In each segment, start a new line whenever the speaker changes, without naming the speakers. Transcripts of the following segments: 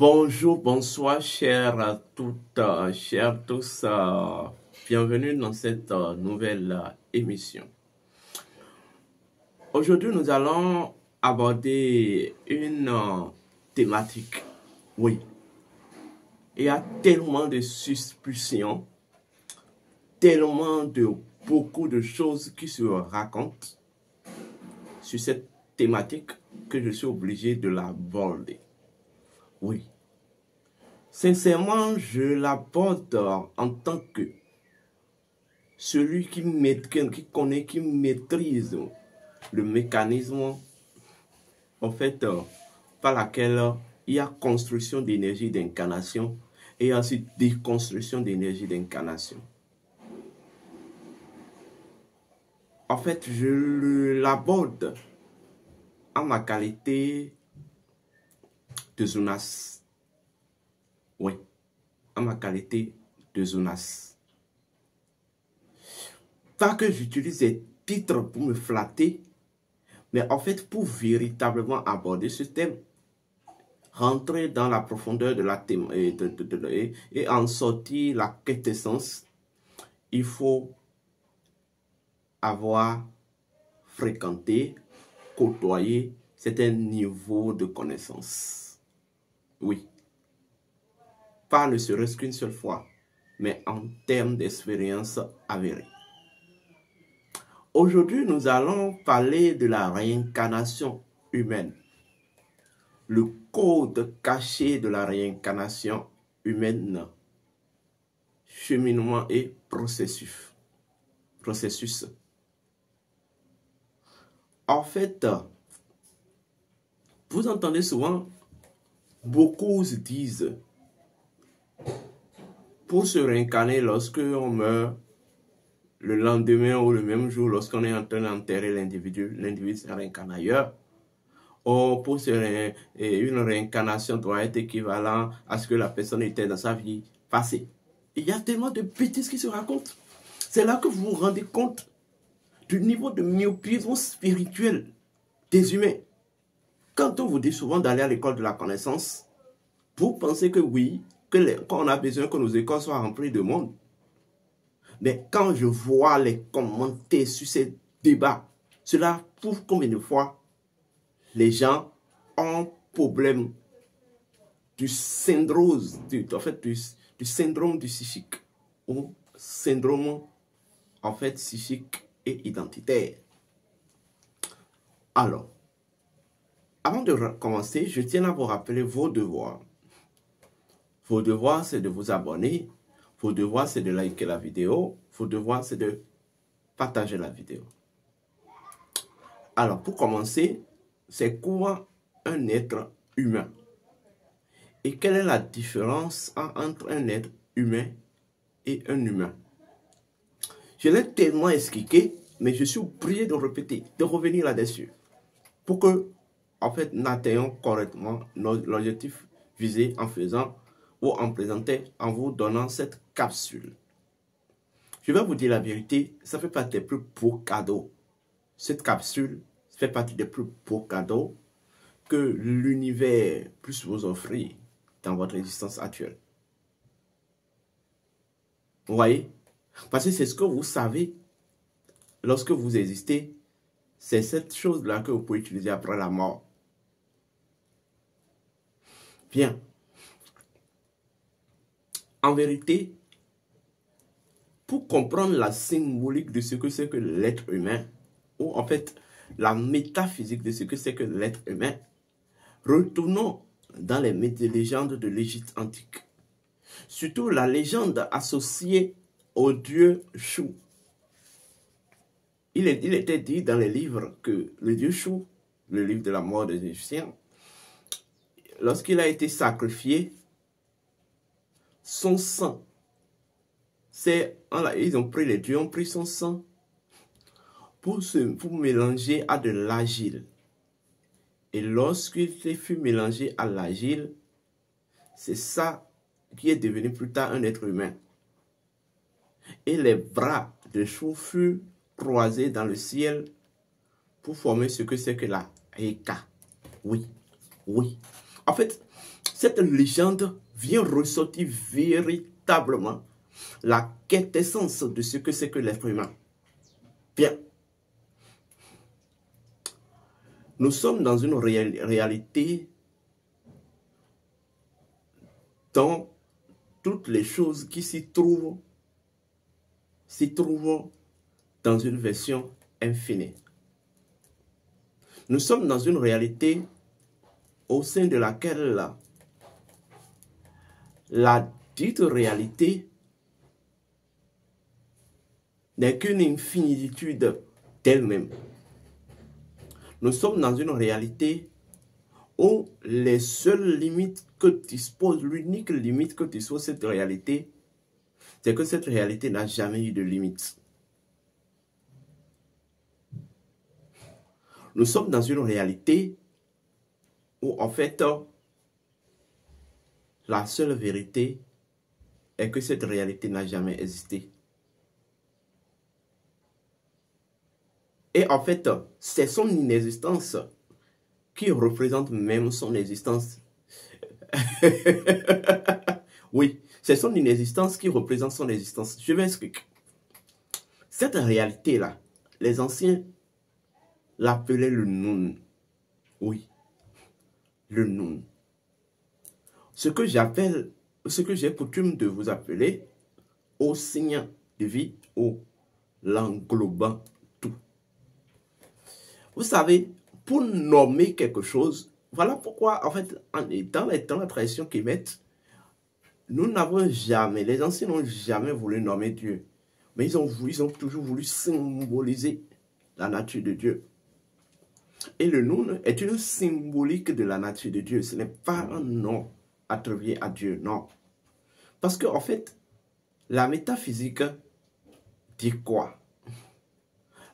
Bonjour, bonsoir, chers toutes, chers tous. Bienvenue dans cette nouvelle émission. Aujourd'hui, nous allons aborder une thématique. Oui, il y a tellement de suspicions, tellement de beaucoup de choses qui se racontent sur cette thématique que je suis obligé de l'aborder. Oui. Sincèrement, je l'aborde en tant que celui qui connaît, qui maîtrise le mécanisme, en fait, par laquelle il y a construction d'énergie d'incarnation et ensuite déconstruction d'énergie d'incarnation. En fait, je l'aborde en ma qualité de Zonas. Oui, en ma qualité de Zonas. Pas que j'utilise ces titres pour me flatter, mais en fait pour véritablement aborder ce thème, rentrer dans la profondeur de la thème et en sortir la quintessence, il faut avoir fréquenté, côtoyé certains niveaux de connaissance. Oui. Pas ne serait-ce qu'une seule fois, mais en termes d'expérience avérée. Aujourd'hui, nous allons parler de la réincarnation humaine. Le code caché de la réincarnation humaine. Cheminement et processus. En fait, vous entendez souvent, beaucoup se disent, pour se réincarner lorsque on meurt, le lendemain ou le même jour, lorsqu'on est en train d'enterrer l'individu se réincarne ailleurs. Or, pour une réincarnation doit être équivalent à ce que la personne était dans sa vie passée. Il y a tellement de bêtises qui se racontent. C'est là que vous vous rendez compte du niveau de myopisme spirituel des humains. Quand on vous dit souvent d'aller à l'école de la connaissance, vous pensez que oui, qu'on a besoin que nos écoles soient remplies de monde. Mais quand je vois les commentaires sur ces débats, cela prouve combien de fois les gens ont problème du syndrome, du syndrome du psychique ou syndrome en fait psychique et identitaire. Alors, avant de commencer, je tiens à vous rappeler vos devoirs. Vos devoirs, c'est de vous abonner. Vos devoirs, c'est de liker la vidéo. Vos devoirs, c'est de partager la vidéo. Alors, pour commencer, c'est quoi un être humain? Et quelle est la différence entre un être humain et un humain? Je l'ai tellement expliqué, mais je suis obligé de répéter, de revenir là-dessus. Pour que, en fait, nous atteignions correctement l'objectif visé en faisant ou en présentant, en vous donnant cette capsule. Je vais vous dire la vérité, ça fait partie des plus beaux cadeaux. Cette capsule fait partie des plus beaux cadeaux que l'univers puisse vous offrir dans votre existence actuelle. Vous voyez? Parce que c'est ce que vous savez lorsque vous existez. C'est cette chose-là que vous pouvez utiliser après la mort. Bien. En vérité, pour comprendre la symbolique de ce que c'est que l'être humain, ou en fait la métaphysique de ce que c'est que l'être humain, retournons dans les légendes de l'Égypte antique. Surtout la légende associée au dieu Chou. Il était dit dans les livres que le dieu Chou, le livre de la mort des Égyptiens, lorsqu'il a été sacrifié, son sang, ils ont pris les dieux, ont pris son sang pour mélanger à de l'argile. Et lorsqu'il fut mélangé à l'argile, c'est ça qui est devenu plus tard un être humain. Et les bras de Chou furent croisés dans le ciel pour former ce que c'est que la Eka. Oui, oui. En fait, cette légende vient ressortir véritablement la quintessence de ce que c'est que l'être humain. Bien. Nous sommes dans une réalité dont toutes les choses qui s'y trouvent dans une version infinie. Nous sommes dans une réalité au sein de laquelle la dite réalité n'est qu'une infinitude d'elle-même. Nous sommes dans une réalité où les seules limites que dispose, l'unique limite que dispose cette réalité, c'est que cette réalité n'a jamais eu de limite. Nous sommes dans une réalité où, en fait, la seule vérité est que cette réalité n'a jamais existé. Et en fait, c'est son inexistence qui représente même son existence. Oui, c'est son inexistence qui représente son existence. Je vais expliquer. Cette réalité-là, les anciens l'appelaient le Nun. Oui, le Nun. Ce que j'ai coutume de vous appeler au signe de vie ou l'englobant tout. Vous savez, pour nommer quelque chose, voilà pourquoi, en fait, dans la tradition kémète, nous n'avons jamais, les anciens n'ont jamais voulu nommer Dieu. Mais ils ont toujours voulu symboliser la nature de Dieu. Et le Nun est une symbolique de la nature de Dieu. Ce n'est pas un nom attribué à Dieu, non. Parce qu'en fait, la métaphysique dit quoi?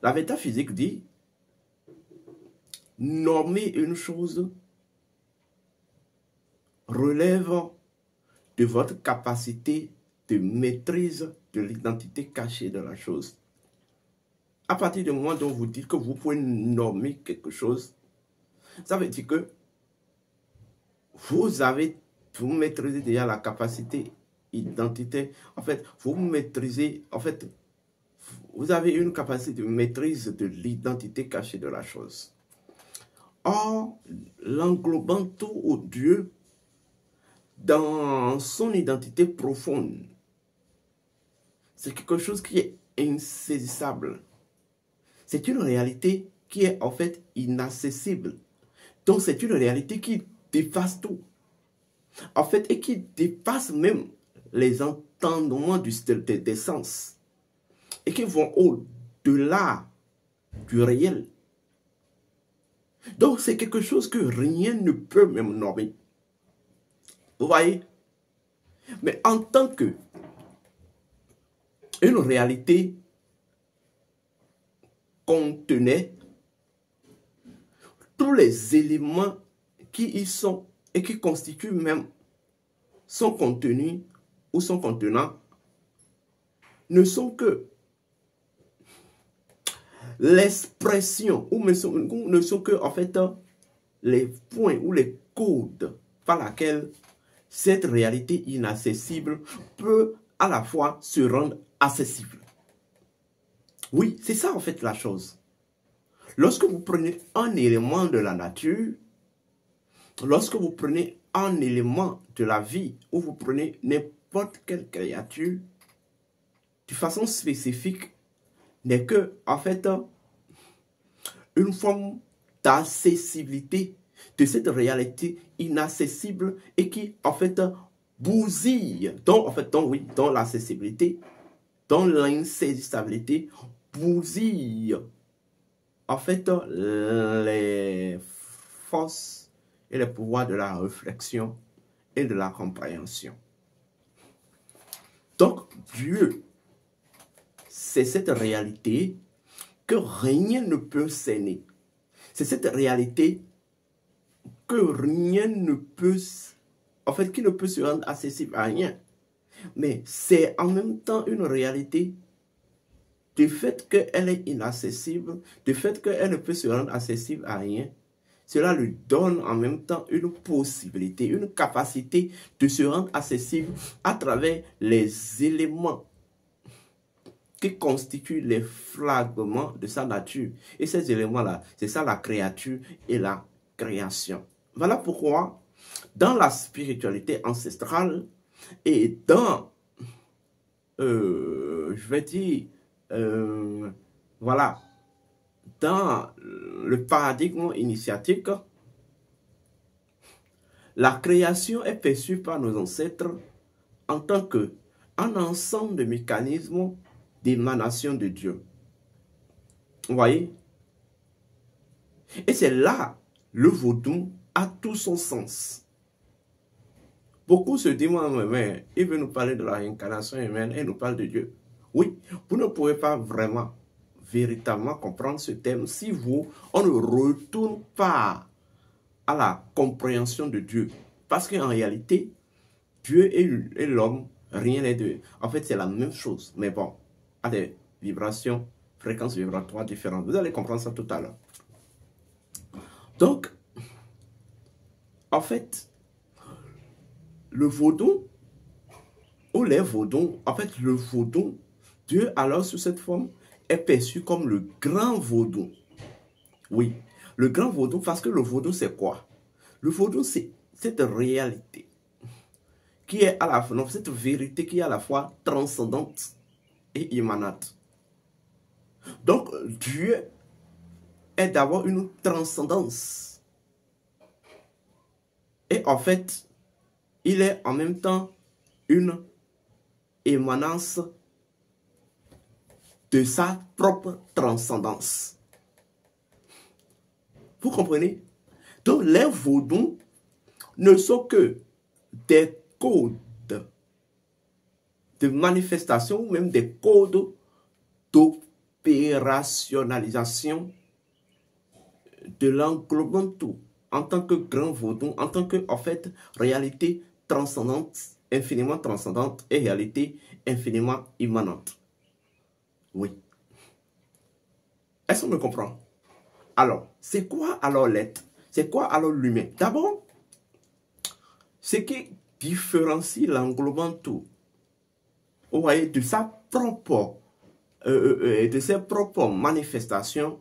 La métaphysique dit nommer une chose relève de votre capacité de maîtrise de l'identité cachée de la chose. À partir du moment où vous dites que vous pouvez nommer quelque chose, ça veut dire que vous maîtrisez déjà la capacité identitaire. En fait, vous maîtrisez, vous avez une capacité de maîtrise de l'identité cachée de la chose. Or, l'englobant tout au Dieu, dans son identité profonde, c'est quelque chose qui est insaisissable. C'est une réalité qui est en fait inaccessible. Donc c'est une réalité qui dépasse tout. En fait, et qui dépasse même les entendements des sens. Et qui vont au-delà du réel. Donc c'est quelque chose que rien ne peut même nommer. Vous voyez? Mais en tant que une réalité contenait tous les éléments qui y sont et qui constituent même son contenu ou son contenant, ne sont que l'expression ou ne sont que en fait les points ou les codes par lesquels cette réalité inaccessible peut à la fois se rendre accessible. Oui, c'est ça en fait la chose. Lorsque vous prenez un élément de la nature, lorsque vous prenez un élément de la vie, ou vous prenez n'importe quelle créature, de façon spécifique, n'est que en fait une forme d'accessibilité de cette réalité inaccessible et qui en fait bousille, dont l'accessibilité, dont l'insaisissabilité bousille en fait les forces et les pouvoirs de la réflexion et de la compréhension. Donc Dieu, c'est cette réalité que rien ne peut cerner. C'est cette réalité que rien ne peut, en fait, qui ne peut se rendre accessible à rien. Mais c'est en même temps une réalité du fait qu'elle est inaccessible, du fait qu'elle ne peut se rendre accessible à rien. cela lui donne en même temps une possibilité, une capacité de se rendre accessible à travers les éléments qui constituent les fragments de sa nature. Et ces éléments-là, c'est ça la créature et la création. Voilà pourquoi, dans la spiritualité ancestrale et dans, je vais dire, voilà, dans le paradigme initiatique, la création est perçue par nos ancêtres en tant qu'un ensemble de mécanismes d'émanation de Dieu. Vous voyez? Et c'est là le vaudou a tout son sens. Beaucoup se demandent, mais il veut nous parler de la réincarnation humaine et nous parle de Dieu. Oui, vous ne pouvez pas vraiment, véritablement comprendre ce thème si on ne retourne pas à la compréhension de Dieu. Parce qu'en réalité, Dieu et l'homme, rien n'est deux. En fait, c'est la même chose, mais bon, à des vibrations, fréquences vibratoires différentes. Vous allez comprendre ça tout à l'heure. Donc, en fait, le vaudou, ou les vaudous, en fait, le vaudou, Dieu alors sous cette forme est perçu comme le grand vaudou. Oui, le grand vaudou, parce que le vaudou c'est quoi? Le vaudou c'est cette réalité qui est à la fois, non, cette vérité qui est à la fois transcendante et immanente. Donc, Dieu est d'avoir une transcendance. Et en fait, il est en même temps une émanence de sa propre transcendance. Vous comprenez? Donc, les vaudous ne sont que des codes de manifestation ou même des codes d'opérationnalisation de l'englobant-tout en tant que grand vaudou, en tant que, en fait, réalité transcendante, infiniment transcendante et réalité infiniment immanente. Oui. Est-ce qu'on me comprend? Alors, c'est quoi alors l'être? C'est quoi alors l'humain? D'abord, ce qui différencie l'englobant tout, vous voyez, de sa propre, de ses propres manifestations,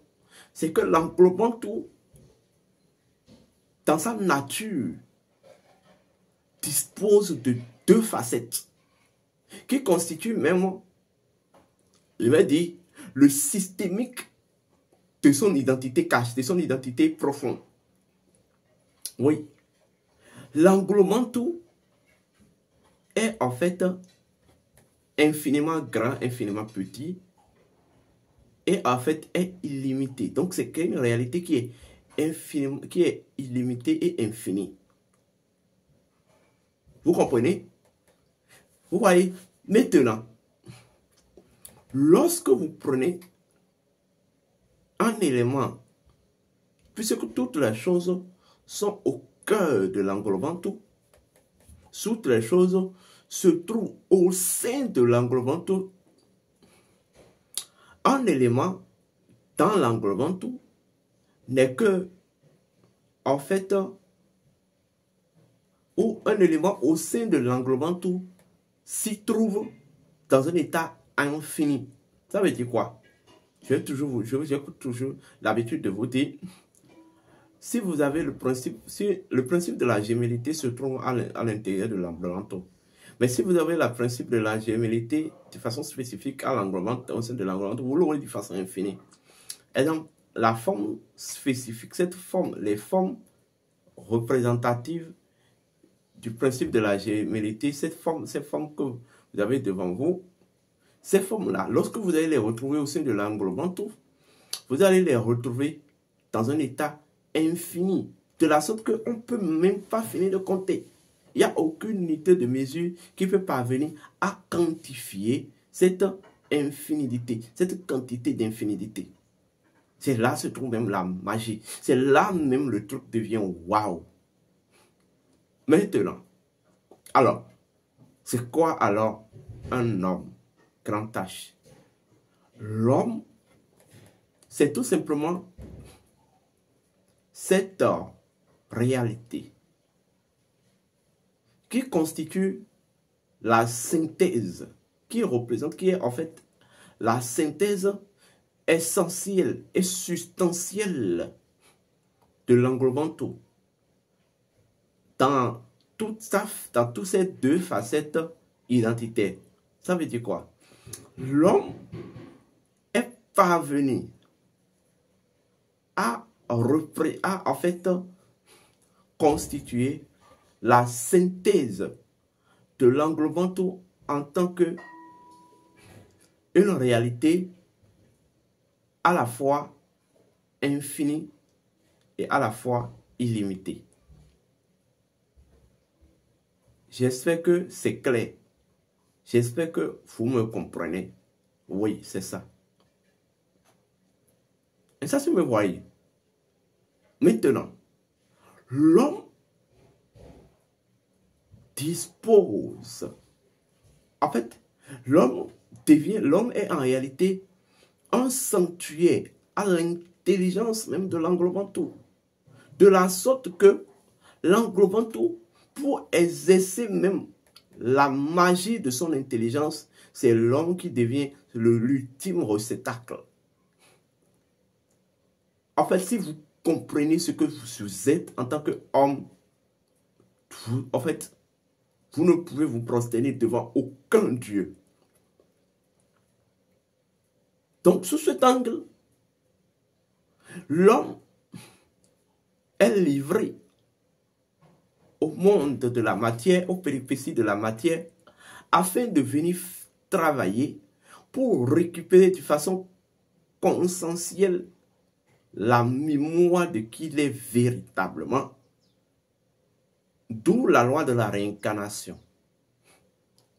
c'est que l'englobant tout, dans sa nature, dispose de deux facettes qui constituent même, je vais dire, le systémique de son identité cachée, de son identité profonde. Oui. L'englobant tout est en fait infiniment grand, infiniment petit et en fait est illimité. Donc c'est une réalité qui est infiniment, qui est illimitée et infinie. Vous comprenez? Vous voyez? Maintenant, lorsque vous prenez un élément, puisque toutes les choses sont au cœur de l'englobant tout, toutes les choses se trouvent au sein de l'englobant tout. Un élément dans l'englobant tout n'est que, en fait, ou un élément au sein de l'englobant tout s'y trouve dans un état infini. Ça veut dire quoi? J'ai toujours l'habitude de vous dire, si vous avez le principe, si le principe de la gémellité se trouve à l'intérieur de l'englobant tout, mais si vous avez le principe de la gémellité de façon spécifique à l'englobant, au sein de l'englobant, vous l'aurez de façon infinie. Et donc, la forme spécifique, cette forme, les formes représentatives du principe de la gémellité, ces formes que vous avez devant vous, ces formes-là, lorsque vous allez les retrouver au sein de l'englobant tout, vous allez les retrouver dans un état infini, de la sorte qu'on ne peut même pas finir de compter. Il n'y a aucune unité de mesure qui peut parvenir à quantifier cette infinité, cette quantité d'infinité. C'est là se trouve même la magie. C'est là même le truc devient waouh. Maintenant, alors, c'est quoi alors un homme grand H? L'homme, c'est tout simplement cette réalité qui constitue la synthèse, qui est en fait la synthèse essentielle et substantielle de l'englobant tout. Dans toutes ces deux facettes identitaires. Ça veut dire quoi? L'homme est parvenu à en fait constituer la synthèse de l'englobant tout en tant que une réalité à la fois infinie et à la fois illimitée. J'espère que c'est clair. J'espère que vous me comprenez. Oui, c'est ça. Et ça, c'est me voyez. Maintenant, l'homme dispose. En fait, l'homme est en réalité un sanctuaire à l'intelligence même de l'englobant tout. De la sorte que l'englobant tout, pour exercer même la magie de son intelligence, c'est l'homme qui devient l'ultime réceptacle. En fait, si vous comprenez ce que vous êtes en tant qu'homme, en fait, vous ne pouvez vous prosterner devant aucun Dieu. Donc, sous cet angle, l'homme est livré au monde de la matière, aux péripéties de la matière, afin de venir travailler pour récupérer de façon conscientielle la mémoire de qui il est véritablement. D'où la loi de la réincarnation.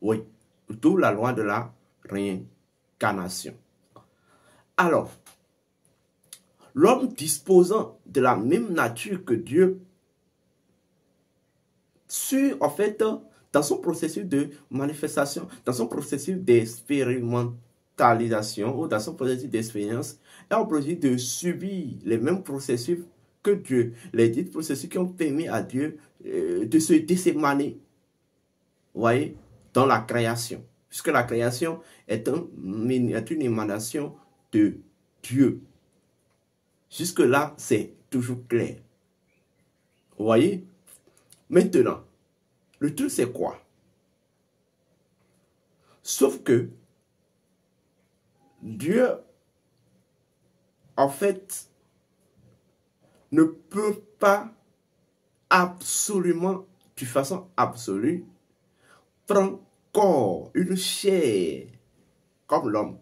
Oui, d'où la loi de la réincarnation. Alors, l'homme disposant de la même nature que Dieu, en fait, dans son processus de manifestation, dans son processus d'expérimentalisation ou dans son processus d'expérience, est obligé de subir les mêmes processus que Dieu, les dix processus qui ont permis à Dieu de s'émaner, vous voyez, dans la création. Puisque la création est une émanation de Dieu. Jusque-là, c'est toujours clair. Vous voyez? Maintenant, le truc c'est quoi? Sauf que Dieu, en fait, ne peut pas absolument, de façon absolue, prendre corps, une chair, comme l'homme.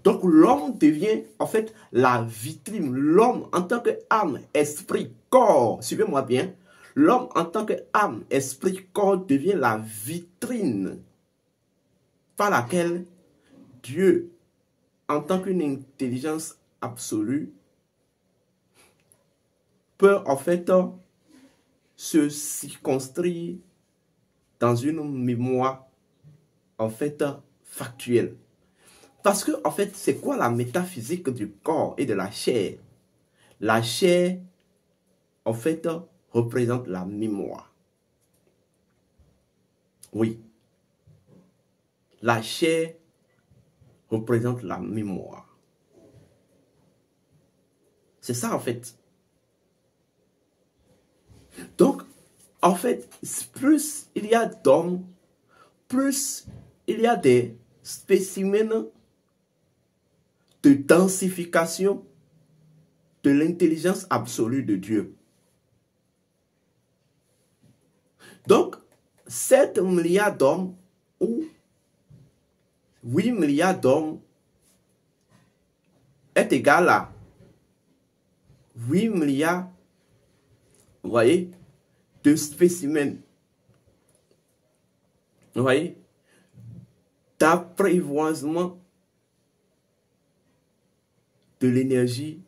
Donc l'homme devient en fait la vitrine. L'homme en tant qu'âme, esprit, corps, suivez-moi bien, l'homme en tant qu'âme, esprit, corps devient la vitrine par laquelle Dieu, en tant qu'une intelligence absolue, peut en fait se circonscrire dans une mémoire en fait factuelle. Parce que, en fait, c'est quoi la métaphysique du corps et de la chair? La chair, en fait, représente la mémoire. Oui. La chair représente la mémoire. C'est ça, en fait. Donc, en fait, plus il y a d'hommes, plus il y a des spécimens de densification de l'intelligence absolue de Dieu. Donc, 7 milliards d'hommes ou 8 milliards d'hommes est égal à 8 milliards, vous voyez, de spécimens. Vous voyez, d'apprivoisement de l'énergie,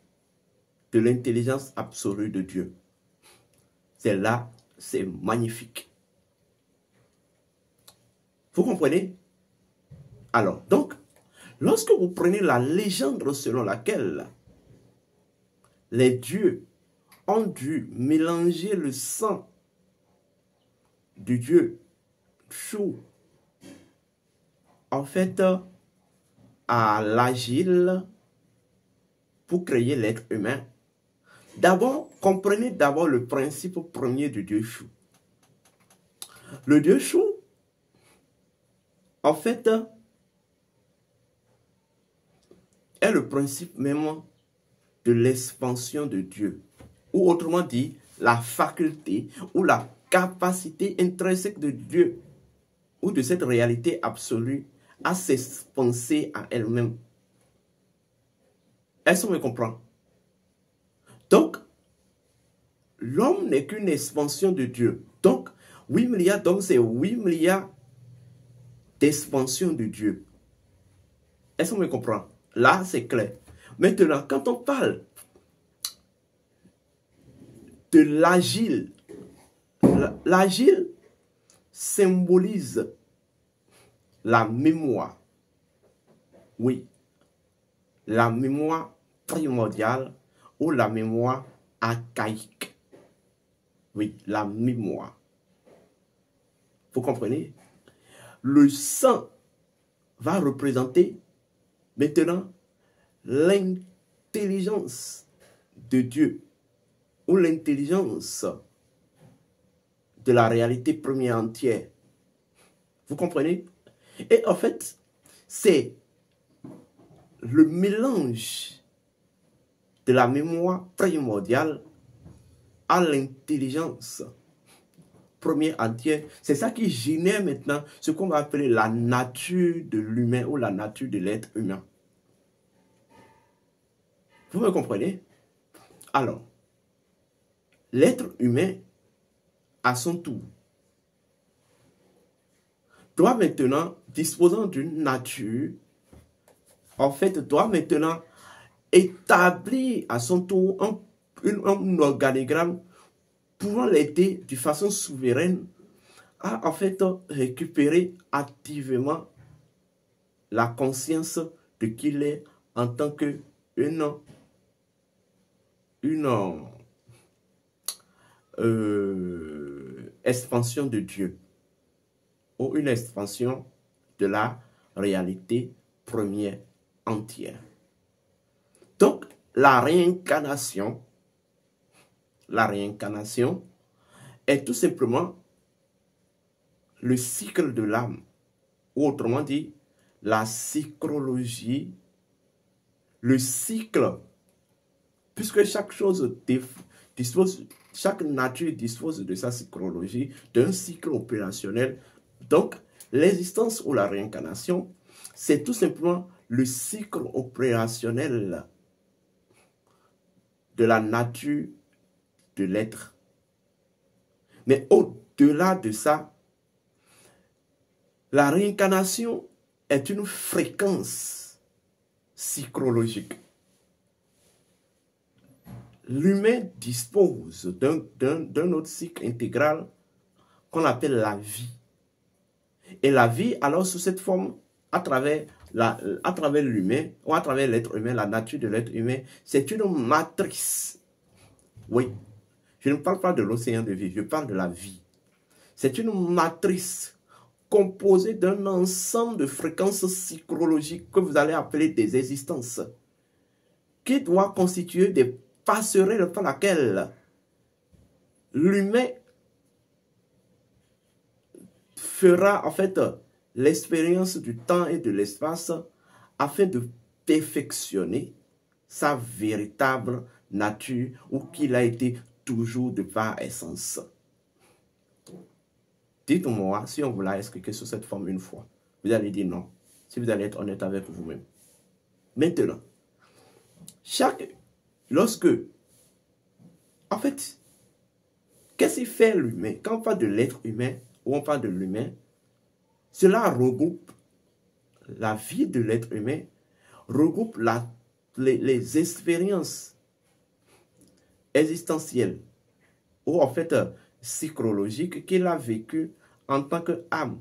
de l'intelligence absolue de Dieu. C'est là, c'est magnifique. Vous comprenez? Alors, donc, lorsque vous prenez la légende selon laquelle les dieux ont dû mélanger le sang du dieu Chou, en fait, à l'agile pour créer l'être humain. D'abord, comprenez d'abord le principe premier du dieu Chou. Le dieu Chou, en fait, est le principe même de l'expansion de Dieu. Ou autrement dit, la faculté ou la capacité intrinsèque de Dieu ou de cette réalité absolue à s'expanser à elle-même. Est-ce qu'on me comprend? Donc, l'homme n'est qu'une expansion de Dieu. Donc, 8 milliards d'hommes, c'est 8 milliards d'expansion de Dieu. Est-ce qu'on me comprend? Là, c'est clair. Maintenant, quand on parle de l'agile, l'agile symbolise la mémoire. Oui, la mémoire primordiale ou la mémoire archaïque. Oui, la mémoire. Vous comprenez? Le sang va représenter maintenant l'intelligence de Dieu ou l'intelligence de la réalité première entière. Vous comprenez? Et en fait, c'est le mélange de la mémoire primordiale à l'intelligence première entière. C'est ça qui génère maintenant ce qu'on va appeler la nature de l'humain ou la nature de l'être humain. Vous me comprenez? Alors, l'être humain, à son tour, doit maintenant, disposant d'une nature, en fait, doit maintenant établir à son tour un organigramme pouvant l'aider de façon souveraine à, en fait, récupérer activement la conscience de qui il est en tant que une expansion de Dieu ou une expansion de la réalité première entière. Donc, la réincarnation est tout simplement le cycle de l'âme, ou autrement dit, la psychologie, le cycle, puisque chaque chose dispose, chaque nature dispose de sa psychologie, d'un cycle opérationnel. Donc, l'existence ou la réincarnation, c'est tout simplement le cycle opérationnel de la nature de l'être. Mais au-delà de ça, la réincarnation est une fréquence psychologique. L'humain dispose d'un autre cycle intégral qu'on appelle la vie. Et la vie, alors, sous cette forme, à travers l'humain, ou à travers l'être humain, la nature de l'être humain, c'est une matrice. Oui, je ne parle pas de l'océan de vie, je parle de la vie. C'est une matrice composée d'un ensemble de fréquences psychologiques que vous allez appeler des existences, qui doit constituer des passerelles par laquelle l'humain fera en fait l'expérience du temps et de l'espace afin de perfectionner sa véritable nature ou qu'il a été toujours de par essence. Dites-moi si on vous l'a expliqué sous cette forme une fois. Vous allez dire non. Si vous allez être honnête avec vous-même. Maintenant, lorsque, en fait, qu'est-ce qu'il fait l'humain? Quand on parle de l'être humain, ou on parle de l'humain, cela regroupe la vie de l'être humain, regroupe les expériences existentielles, ou en fait psychologiques qu'il a vécues en tant qu'âme,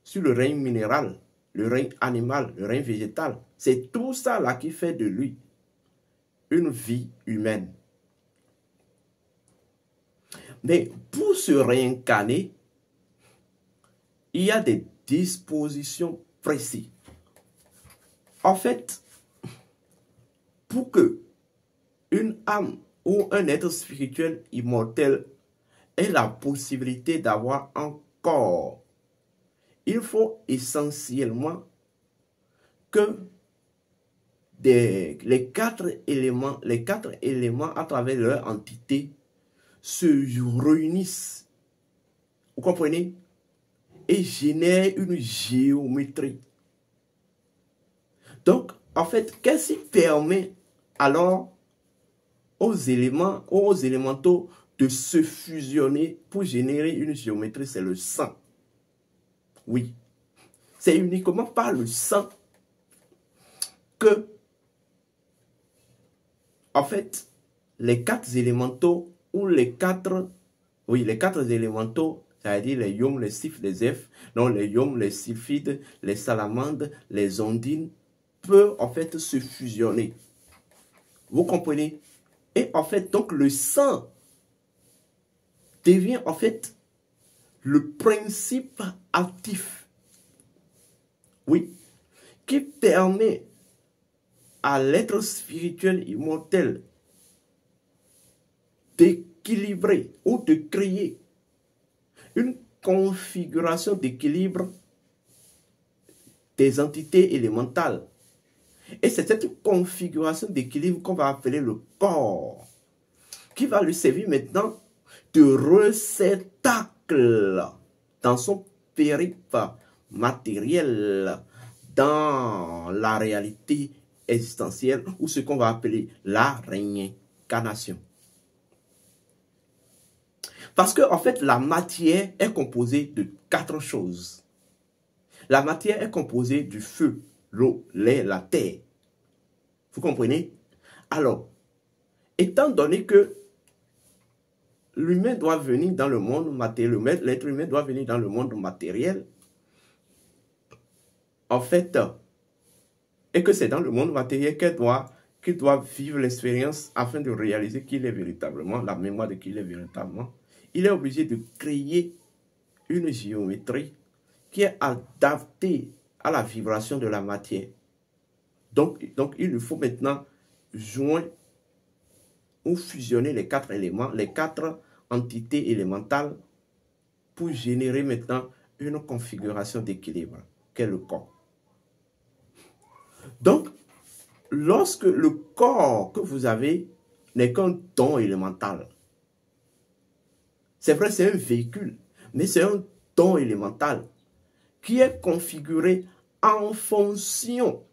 sur le règne minéral, le règne animal, le règne végétal. C'est tout ça là qui fait de lui une vie humaine. Mais pour se réincarner, il y a des dispositions précises. En fait, pour que une âme ou un être spirituel immortel ait la possibilité d'avoir un corps, il faut essentiellement que les quatre éléments à travers leur entité se réunissent. Vous comprenez? Et génèrent une géométrie. Donc, en fait, qu'est-ce qui permet alors aux éléments ou aux élémentaux de se fusionner pour générer une géométrie? C'est le sang. Oui. C'est uniquement par le sang que, en fait, les quatre élémentaux ou les quatre élémentaux, c'est-à-dire les yums, les sifs, les zephes, non, les yums, les sylphides, les salamandres, les ondines, peuvent en fait se fusionner. Vous comprenez? Et en fait, donc le sang devient en fait le principe actif, oui, qui permet à l'être spirituel immortel d'équilibrer ou de créer une configuration d'équilibre des entités élémentales. Et c'est cette configuration d'équilibre qu'on va appeler le corps, qui va lui servir maintenant de réceptacle dans son périple matériel, dans la réalité existentielle, ou ce qu'on va appeler la réincarnation. Parce que, en fait, la matière est composée de 4 choses. La matière est composée du feu, l'eau, l'air, la terre. Vous comprenez? Alors, étant donné que l'humain doit venir dans le monde matériel, l'être humain doit venir dans le monde matériel, en fait, et que c'est dans le monde matériel qu'il doit vivre l'expérience afin de réaliser qu'il est véritablement, la mémoire de qui il est véritablement, il est obligé de créer une géométrie qui est adaptée à la vibration de la matière. Donc il lui faut maintenant joindre ou fusionner les 4 éléments, les 4 entités élémentales pour générer maintenant une configuration d'équilibre, qu'est le corps. Donc, lorsque le corps que vous avez n'est qu'un don élémental, c'est vrai, c'est un véhicule, mais c'est un don élémental qui est configuré en fonction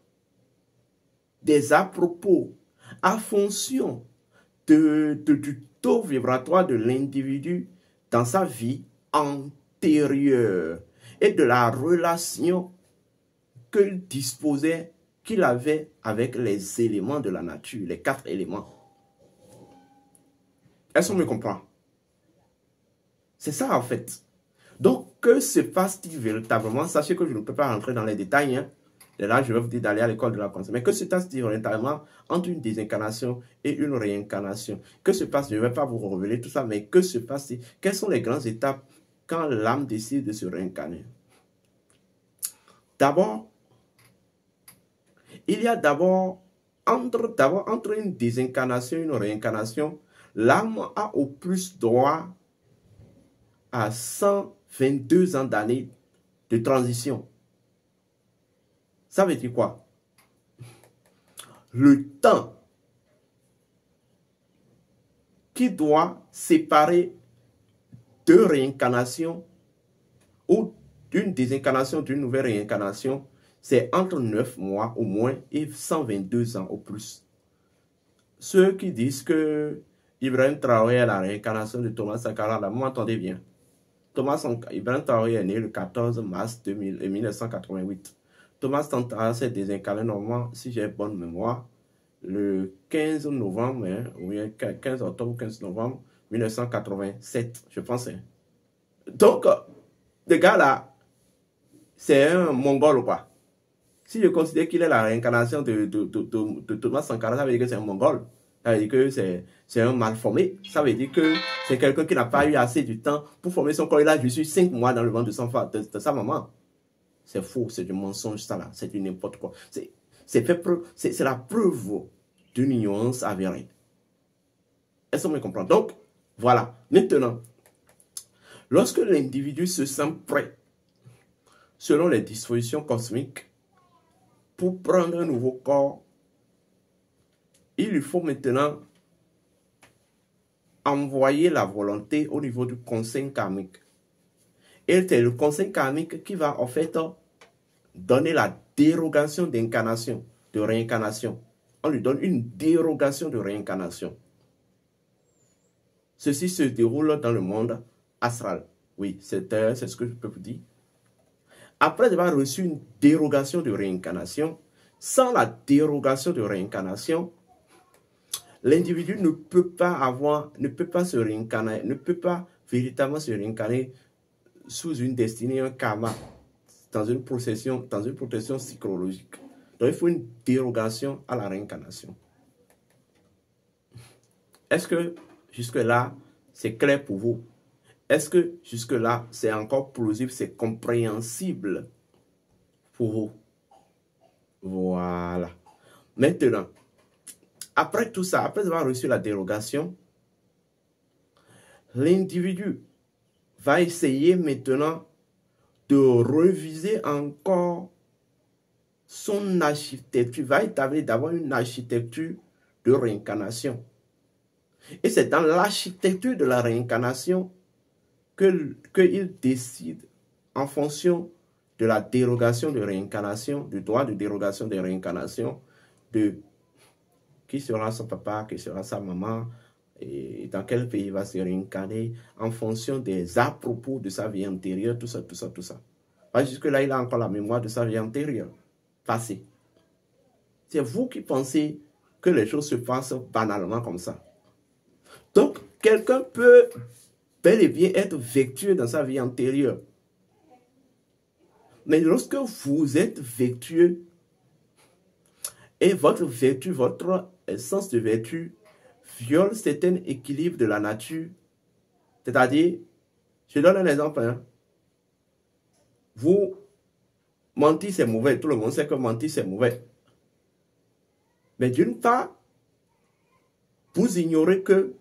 des à-propos, en fonction du taux vibratoire de l'individu dans sa vie antérieure et de la relation qu'il avait avec les éléments de la nature, les 4 éléments. Est-ce qu'on me comprend? C'est ça en fait. Donc, que se passe-t-il véritablement? Sachez que je ne peux pas rentrer dans les détails. Hein. Et là, je vais vous dire d'aller à l'école de la conscience. Mais que se passe-t-il véritablement entre une désincarnation et une réincarnation? Que se passe? Je ne vais pas vous révéler tout ça, mais que se passe-t-il? Quelles sont les grandes étapes quand l'âme décide de se réincarner? D'abord, il y a entre une désincarnation et une réincarnation, l'âme a au plus droit à 122 ans d'années de transition. Ça veut dire quoi? Le temps qui doit séparer 2 réincarnations ou d'une désincarnation d'une nouvelle réincarnation, c'est entre 9 mois au moins et 122 ans au plus. Ceux qui disent que Ibrahim Traoré est la réincarnation de Thomas Sankara, là, vous m'entendez bien. Ibrahim Traoré est né le 14 mars 1988. Thomas Sankara s'est désincarné normalement, si j'ai bonne mémoire, le 15 novembre, hein, ou 15 octobre, 15 novembre 1987, je pense. Donc, le gars là, c'est un mongol ou quoi? Si je considère qu'il est la réincarnation de Thomas Sankara, ça veut dire que c'est un mongol. Ça veut dire que c'est un mal formé. Ça veut dire que c'est quelqu'un qui n'a pas eu assez de temps pour former son corps. Il a juste 5 mois dans le ventre de sa maman. C'est faux, c'est du mensonge, ça là. C'est du n'importe quoi. C'est la preuve d'une ignorance avérée. Est-ce qu'on me comprend? Donc, voilà. Maintenant, lorsque l'individu se sent prêt, selon les dispositions cosmiques, pour prendre un nouveau corps, il lui faut maintenant envoyer la volonté au niveau du conseil karmique. Et c'est le conseil karmique qui va en fait donner la dérogation d'incarnation, de réincarnation. On lui donne une dérogation de réincarnation. Ceci se déroule dans le monde astral. Oui, c'est ce que je peux vous dire. Après avoir reçu une dérogation de réincarnation, sans la dérogation de réincarnation, l'individu ne peut pas se réincarner, ne peut pas véritablement se réincarner sous une destinée, un karma, dans une protection psychologique. Donc, il faut une dérogation à la réincarnation. Est-ce que jusque-là, c'est clair pour vous? Est-ce que jusque-là, c'est encore plausible, c'est compréhensible pour vous? Voilà. Maintenant, après tout ça, après avoir reçu la dérogation, l'individu va essayer maintenant de reviser encore son architecture, va établir d'avoir une architecture de réincarnation. Et c'est dans l'architecture de la réincarnation qu'il décide en fonction de la dérogation de réincarnation, du droit de dérogation de réincarnation, de qui sera son papa, qui sera sa maman, et dans quel pays il va se réincarner, en fonction des à-propos de sa vie antérieure, tout ça, tout ça, tout ça. Jusque-là, il a encore la mémoire de sa vie antérieure, passée. C'est vous qui pensez que les choses se passent banalement comme ça. Donc, quelqu'un peut bel et bien être vertueux dans sa vie antérieure. Mais lorsque vous êtes vertueux, et votre vertu, votre sens de vertu viole certains équilibres de la nature, c'est-à-dire, je donne un exemple, hein. Vous, mentir c'est mauvais, tout le monde sait que mentir c'est mauvais. Mais d'une part, vous ignorez que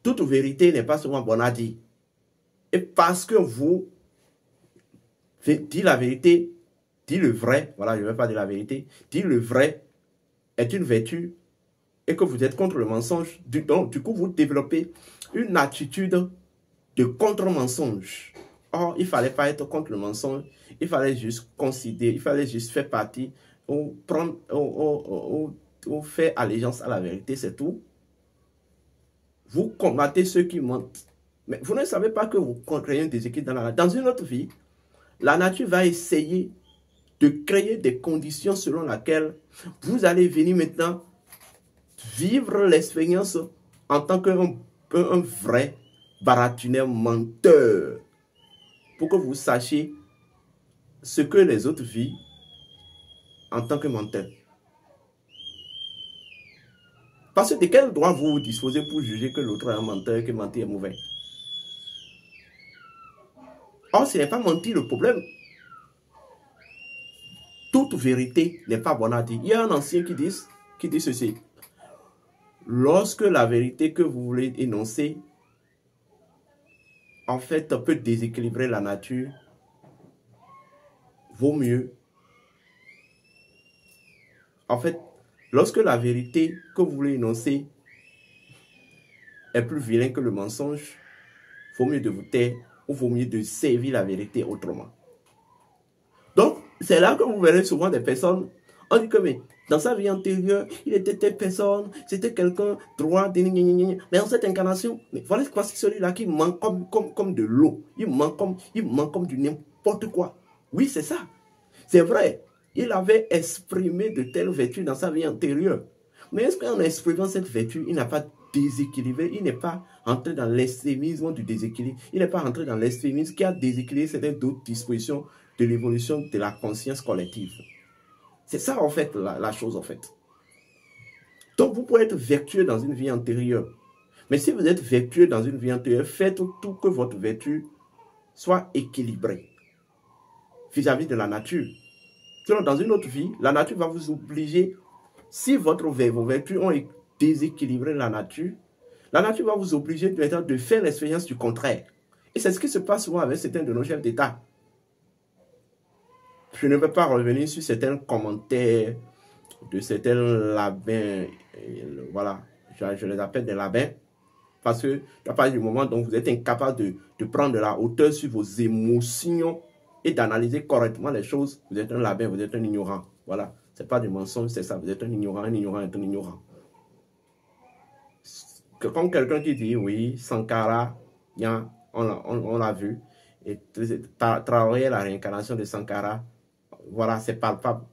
toute vérité n'est pas souvent bonne à dire. Et parce que vous dites la vérité, dites le vrai, voilà, je ne vais pas dire la vérité, dites le vrai est une vertu et que vous êtes contre le mensonge, donc du coup vous développez une attitude de contre-mensonge. Or, il ne fallait pas être contre le mensonge, il fallait juste considérer, il fallait juste faire partie ou prendre ou faire allégeance à la vérité, c'est tout. Vous combattez ceux qui mentent. Mais vous ne savez pas que vous créez un déséquilibre dans la nature. Dans une autre vie, la nature va essayer de créer des conditions selon lesquelles vous allez venir maintenant vivre l'expérience en tant qu'un vrai baratineur menteur. Pour que vous sachiez ce que les autres vivent en tant que menteur. Parce que de quel droit vous disposez pour juger que l'autre est un menteur et que mentir est mauvais? Or, ce n'est pas mentir le problème. Toute vérité n'est pas bonne à dire. Il y a un ancien qui dit ceci. Lorsque la vérité que vous voulez énoncer, en fait, peut déséquilibrer la nature, vaut mieux. En fait, lorsque la vérité que vous voulez énoncer est plus vilain que le mensonge, vaut mieux de vous taire ou vaut mieux de servir la vérité autrement. Donc, c'est là que vous verrez souvent des personnes, on dit que mais dans sa vie antérieure, il était telle personne, c'était quelqu'un droit, mais en cette incarnation, mais voilà quoi, c'est celui-là qui manque comme de l'eau, il manque comme du n'importe quoi. Oui, c'est ça. C'est vrai, il avait exprimé de telles vertus dans sa vie antérieure. Mais est-ce qu'en exprimant cette vertu, il n'a pas déséquilibré, il n'est pas entré dans l'extrémisme du déséquilibre, il n'est pas entré dans l'extrémisme qui a déséquilibré certaines d'autres dispositions de l'évolution de la conscience collective. C'est ça en fait la chose en fait. Donc, vous pouvez être vertueux dans une vie antérieure. Mais si vous êtes vertueux dans une vie antérieure, faites tout que votre vertu soit équilibrée vis-à-vis de la nature. Sinon, dans une autre vie, la nature va vous obliger, si vos vertus ont déséquilibré la nature va vous obliger de faire l'expérience du contraire. Et c'est ce qui se passe souvent avec certains de nos chefs d'État. Je ne vais pas revenir sur certains commentaires de certains rabbins, voilà, je les appelle des rabbins, parce que à partir du moment où vous êtes incapable de prendre de la hauteur sur vos émotions et d'analyser correctement les choses, vous êtes un rabbin, vous êtes un ignorant. Voilà, ce n'est pas du mensonge, c'est ça, vous êtes un ignorant est un ignorant. Comme quelqu'un qui dit, oui, Sankara, on l'a vu, et travailler la réincarnation de Sankara, voilà, c'est palpable.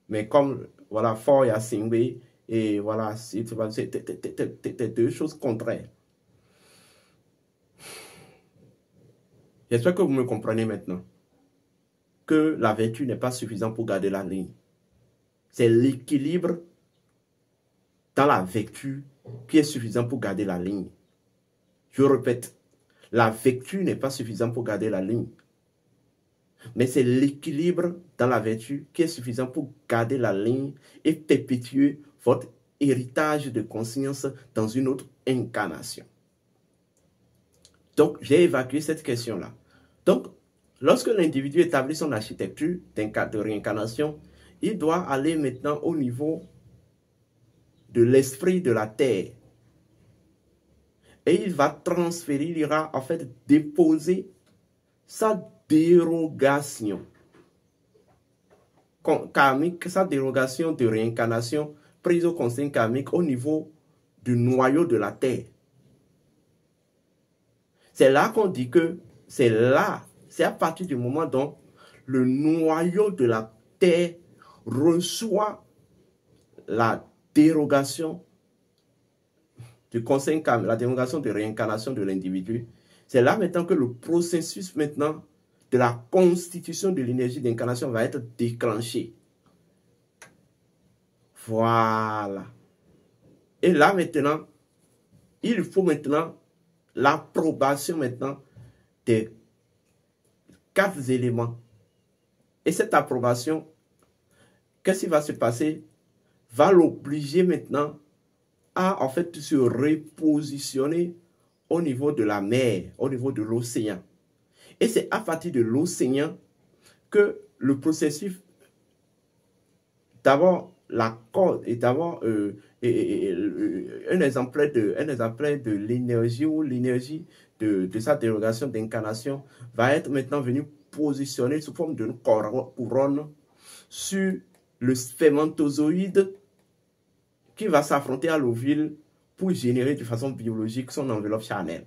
Mais comme, voilà, Fort Yasingwe, et voilà, c'est deux choses contraires. J'espère que vous me comprenez maintenant. Que la vertu n'est pas suffisante pour garder la ligne. C'est l'équilibre dans la vertu qui est suffisant pour garder la ligne. Je répète, la vertu n'est pas suffisante pour garder la ligne. Mais c'est l'équilibre dans la vertu qui est suffisant pour garder la ligne et perpétuer votre héritage de conscience dans une autre incarnation. Donc, j'ai évacué cette question-là. Donc, lorsque l'individu établit son architecture de réincarnation, il doit aller maintenant au niveau de l'esprit de la terre. Et il va transférer, il ira en fait déposer sa dérogation karmique, sa dérogation de réincarnation prise au conseil karmique au niveau du noyau de la terre. C'est là qu'on dit que c'est à partir du moment dont le noyau de la terre reçoit la dérogation du conseil karmique, la dérogation de réincarnation de l'individu. C'est là maintenant que le processus maintenant de la constitution de l'énergie d'incarnation va être déclenché. Voilà. Et là maintenant, il faut maintenant l'approbation maintenant des 4 éléments. Et cette approbation, qu'est-ce qui va se passer? Va l'obliger maintenant à en fait se repositionner au niveau de la mer, au niveau de l'océan. Et c'est à partir de l'océan que le processus, d'abord la corde et d'abord un exemplaire de l'énergie ou l'énergie de sa dérogation d'incarnation va être maintenant venu positionner sous forme d'une couronne sur le spermatozoïde qui va s'affronter à l'ovule pour générer de façon biologique son enveloppe charnelle.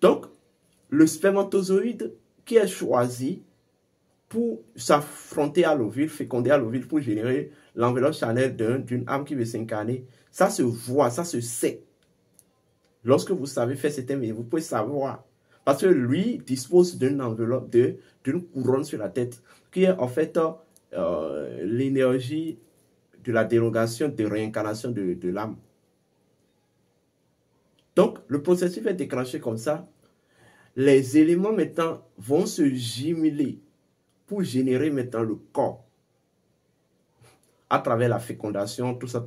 Donc, le spermatozoïde qui est choisi pour s'affronter à l'ovule, féconder à l'ovule pour générer l'enveloppe charnelle d'une âme qui veut s'incarner, ça se voit, ça se sait. Lorsque vous savez faire certains métiers, vous pouvez savoir. Parce que lui dispose d'une enveloppe, d'une couronne sur la tête, qui est en fait l'énergie de la dérogation de réincarnation de l'âme. Donc, le processus est déclenché comme ça. Les éléments maintenant vont se jumeler pour générer maintenant le corps à travers la fécondation, tout ça.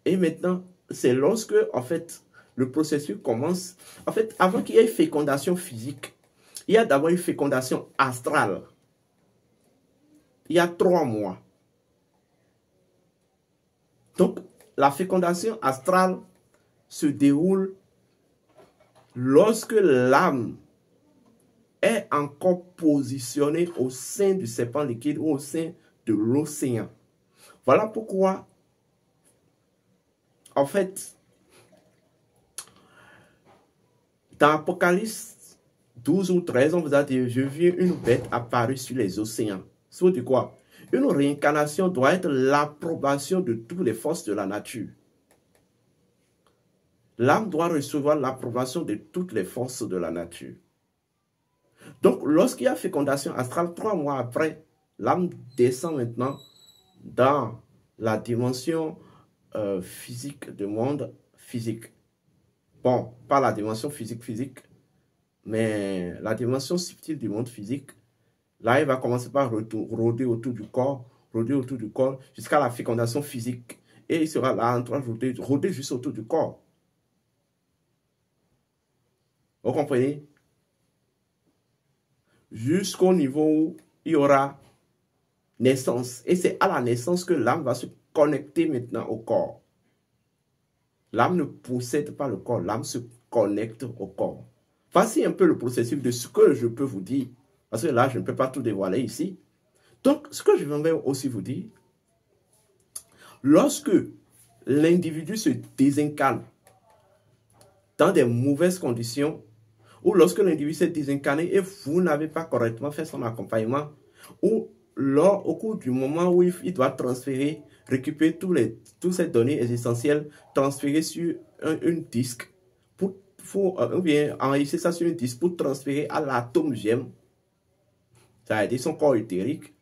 Et maintenant, c'est lorsque, en fait, le processus commence. En fait, avant qu'il y ait fécondation physique, il y a d'abord une fécondation astrale. Il y a 3 mois. Donc, la fécondation astrale se déroule lorsque l'âme est encore positionnée au sein du serpent liquide ou au sein de l'océan. Voilà pourquoi, en fait, dans Apocalypse 12 ou 13, on vous a dit, je vis une bête apparue sur les océans. Ça veut dire quoi? Une réincarnation doit être l'approbation de toutes les forces de la nature. L'âme doit recevoir l'approbation de toutes les forces de la nature. Donc, lorsqu'il y a fécondation astrale, 3 mois après, l'âme descend maintenant dans la dimension physique du monde physique. Bon, pas la dimension physique, mais la dimension subtile du monde physique. Là, il va commencer par rôder autour du corps, jusqu'à la fécondation physique. Et il sera là en train de rôder juste autour du corps. Vous comprenez? Jusqu'au niveau où il y aura naissance. Et c'est à la naissance que l'âme va se connecter maintenant au corps. L'âme ne possède pas le corps, l'âme se connecte au corps. Voici un peu le processus de ce que je peux vous dire. Parce que là, je ne peux pas tout dévoiler ici. Donc, ce que je vais aussi vous dire, lorsque l'individu se désincarne dans des mauvaises conditions, ou lorsque l'individu s'est désincarné et vous n'avez pas correctement fait son accompagnement, ou au cours du moment où il doit transférer, récupérer toutes ces données essentielles, transférer sur un disque, ou bien enregistrer ça sur un disque pour transférer à l'atome gemme, c'est-à-dire son corps éthérique.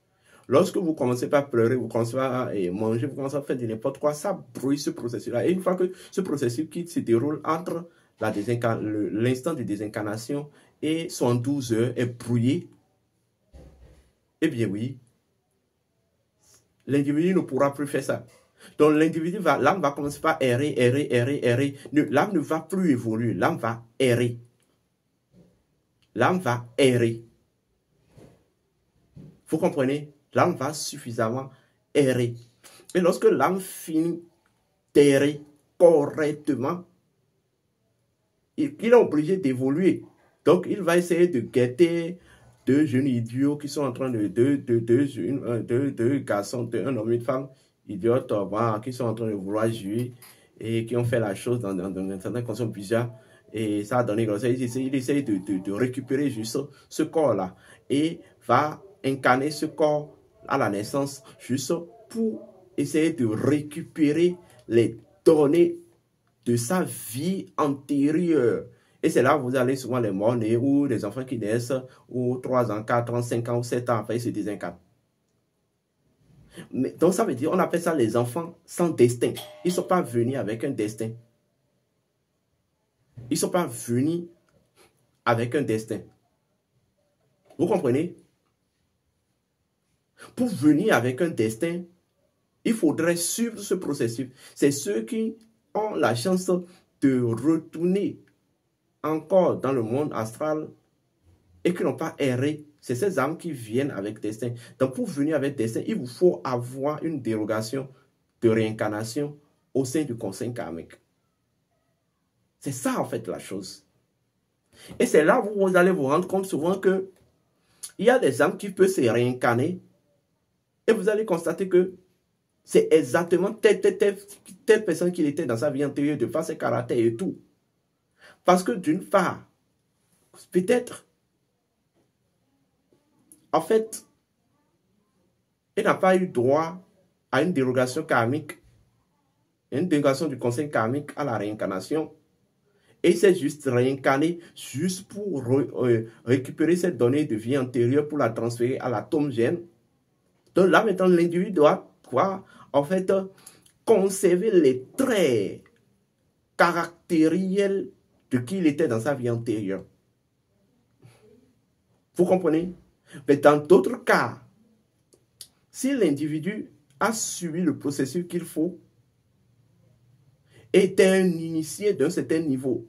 Lorsque vous commencez à pleurer, vous commencez à manger, vous commencez à faire de n'importe quoi, ça brouille ce processus-là. Et une fois que ce processus qui se déroule entre l'instant de désincarnation et son 12 heures est brouillé, eh bien oui, l'individu ne pourra plus faire ça. Donc l'individu l'âme va commencer par errer. L'âme ne va plus évoluer, l'âme va errer. L'âme va errer. Vous comprenez? L'âme va suffisamment errer. Et lorsque l'âme finit d'errer correctement, il est obligé d'évoluer. Donc, il va essayer de guetter deux jeunes idiots qui sont en train de... Deux garçons, un homme et une femme idiotes, qui sont en train de vouloir jouer et qui ont fait la chose dans certaines conditions bizarres. Et ça a donné comme ça. Il essaye de récupérer juste ce corps-là. Et va incarner ce corps à la naissance juste pour essayer de récupérer les données de sa vie antérieure. Et c'est là où vous allez souvent les morts-nés ou les enfants qui naissent ou 3 ans, 4 ans, 5 ans ou 7 ans, après ils se désincarnent. Donc ça veut dire, on appelle ça les enfants sans destin. Ils ne sont pas venus avec un destin. Ils ne sont pas venus avec un destin. Vous comprenez? Pour venir avec un destin, il faudrait suivre ce processus. C'est ceux qui ont la chance de retourner encore dans le monde astral et qui n'ont pas erré. C'est ces âmes qui viennent avec destin. Donc pour venir avec destin, il vous faut avoir une dérogation de réincarnation au sein du conseil karmique. C'est ça en fait la chose. Et c'est là où vous allez vous rendre compte souvent que il y a des âmes qui peuvent se réincarner et vous allez constater que c'est exactement telle personne qu'il était dans sa vie antérieure, de par ses caractères et tout. Parce que d'une part, peut-être, en fait, il n'a pas eu droit à une dérogation karmique, une dérogation du conseil karmique à la réincarnation. Et il s'est juste réincarné juste pour récupérer cette donnée de vie antérieure pour la transférer à l'atome gène. Donc là, maintenant, l'individu doit quoi? En fait, conserver les traits caractériels de qui il était dans sa vie antérieure. Vous comprenez? Mais dans d'autres cas, si l'individu a suivi le processus qu'il faut, était un initié d'un certain niveau,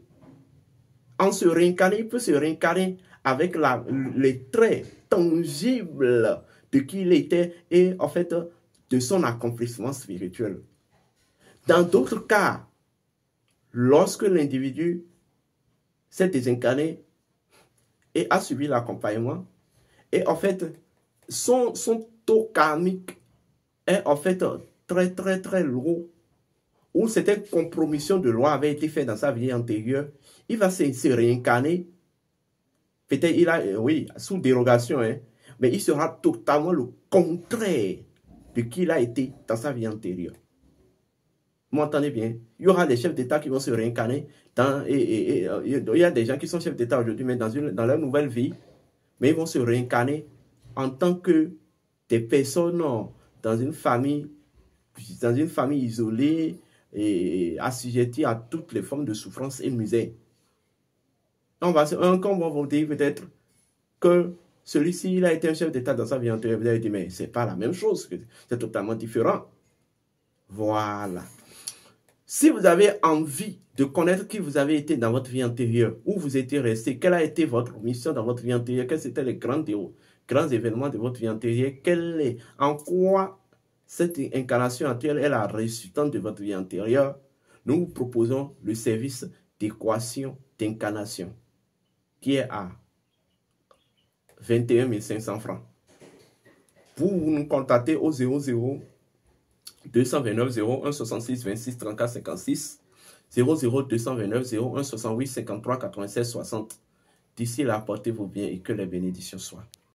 en se réincarnant, il peut se réincarner avec les traits tangibles de qui il était et en fait de son accomplissement spirituel. Dans d'autres cas, lorsque l'individu s'est désincarné et a subi l'accompagnement, et en fait, son taux karmique est en fait très lourd, où certaines compromissions de loi avaient été faites dans sa vie antérieure, il va se réincarner. Peut-être il a, oui, sous dérogation, hein, mais il sera totalement le contraire de qui il a été dans sa vie antérieure. Vous m'entendez bien? Il y aura des chefs d'État qui vont se réincarner. Il y a des gens qui sont chefs d'État aujourd'hui, mais dans leur nouvelle vie, mais ils vont se réincarner en tant que des personnes dans une famille dans une famille isolée et assujettie à toutes les formes de souffrance et misère. Quand on va vous dire peut-être que celui-ci, il a été un chef d'État dans sa vie antérieure, vous allez dire, mais c'est pas la même chose, c'est totalement différent. Voilà. Si vous avez envie de connaître qui vous avez été dans votre vie antérieure, où vous étiez resté, quelle a été votre mission dans votre vie antérieure, quels étaient les grands événements de votre vie antérieure, en quoi cette incarnation actuelle est la résultante de votre vie antérieure, nous vous proposons le service d'équation d'incarnation qui est à 21 500 francs. Vous nous contactez au 00 229 01 66 26 34 56 00 229 01 68 53 96 60. D'ici là, portez-vous bien et que les bénédictions soient.